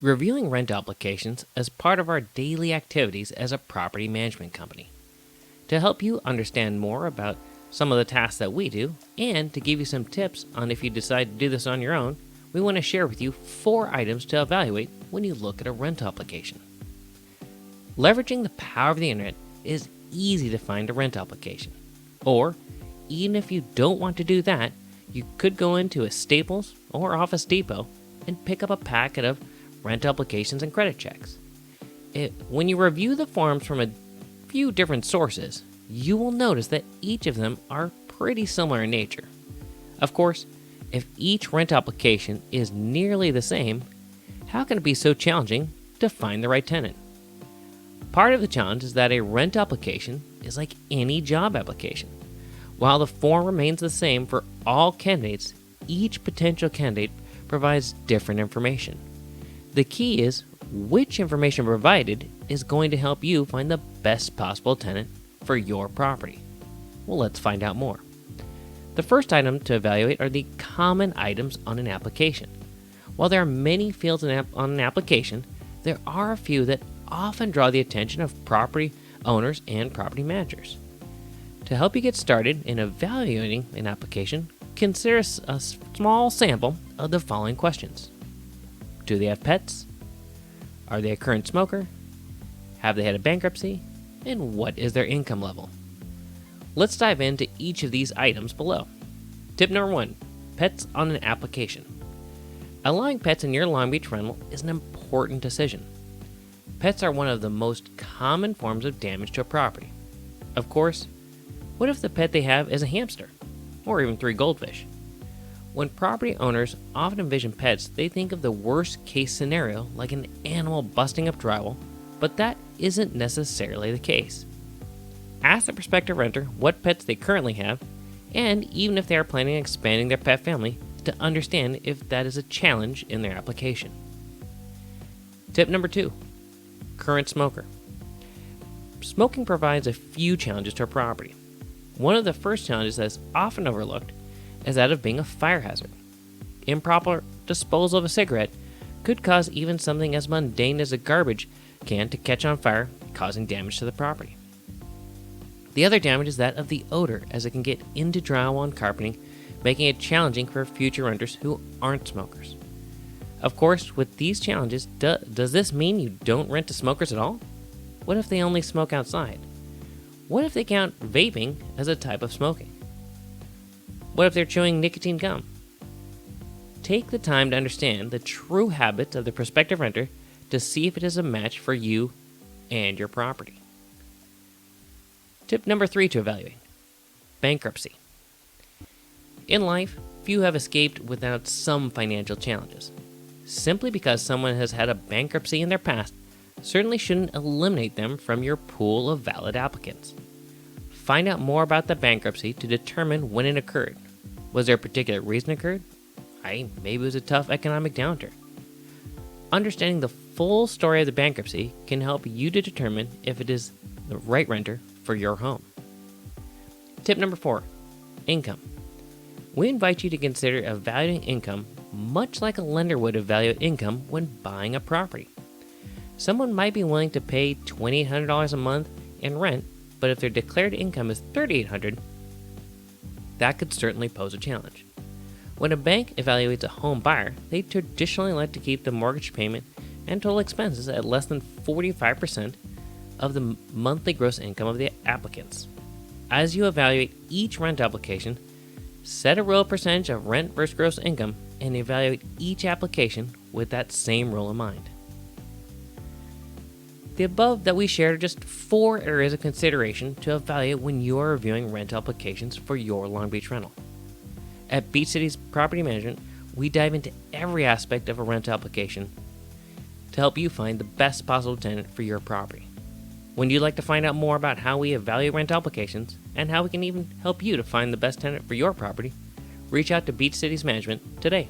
Reviewing rent applications is part of our daily activities as a property management company. To help you understand more about some of the tasks that we do, and to give you some tips on if you decide to do this on your own, we want to share with you 4 items to evaluate when you look at a rental application. Leveraging the power of the internet is easy to find a rent application. Or, even if you don't want to do that, you could go into a Staples or Office Depot and pick up a packet of rent applications and credit checks. When you review the forms from a few different sources, you will notice that each of them are pretty similar in nature. Of course, if each rent application is nearly the same, how can it be so challenging to find the right tenant? Part of the challenge is that a rent application is like any job application. While the form remains the same for all candidates, each potential candidate provides different information. The key is which information provided is going to help you find the best possible tenant for your property. Well, let's find out more. The first item to evaluate are the common items on an application. While there are many fields on an application, there are a few that often draw the attention of property owners and property managers. To help you get started in evaluating an application, consider a small sample of the following questions. Do they have pets? Are they a current smoker? Have they had a bankruptcy? And what is their income level? Let's dive into each of these items below. Tip number 1, pets on an application. Allowing pets in your Long Beach rental is an important decision. Pets are one of the most common forms of damage to a property. Of course, what if the pet they have is a hamster, or even 3 goldfish? When property owners often envision pets, they think of the worst case scenario like an animal busting up drywall, but that isn't necessarily the case. Ask the prospective renter what pets they currently have, and even if they are planning on expanding their pet family, to understand if that is a challenge in their application. Tip number 2, current smoker. Smoking provides a few challenges to a property. One of the first challenges that is often overlooked is that of being a fire hazard. Improper disposal of a cigarette could cause even something as mundane as a garbage can to catch on fire, causing damage to the property. The other damage is that of the odor, as it can get into drywall and carpeting, making it challenging for future renters who aren't smokers. Of course, with these challenges, does this mean you don't rent to smokers at all? What if they only smoke outside? What if they count vaping as a type of smoking? What if they're chewing nicotine gum? Take the time to understand the true habits of the prospective renter to see if it is a match for you and your property. Tip number 3 to evaluate: bankruptcy. In life, few have escaped without some financial challenges. Simply because someone has had a bankruptcy in their past certainly shouldn't eliminate them from your pool of valid applicants. Find out more about the bankruptcy to determine when it occurred. Was there a particular reason it occurred? Maybe it was a tough economic downturn. Understanding the full story of the bankruptcy can help you to determine if it is the right renter for your home. Tip number 4, income. We invite you to consider evaluating income much like a lender would evaluate income when buying a property. Someone might be willing to pay $2,800 a month in rent, but if their declared income is $3,800, that could certainly pose a challenge. When a bank evaluates a home buyer, they traditionally like to keep the mortgage payment and total expenses at less than 45% of the monthly gross income of the applicants. As you evaluate each rent application, set a real percentage of rent versus gross income and evaluate each application with that same rule in mind. The above that we shared are just 4 areas of consideration to evaluate when you are reviewing rent applications for your Long Beach rental. At Beach City's Property Management, we dive into every aspect of a rent application to help you find the best possible tenant for your property. When you'd like to find out more about how we evaluate rent applications and how we can even help you to find the best tenant for your property, reach out to Beach City's Management today.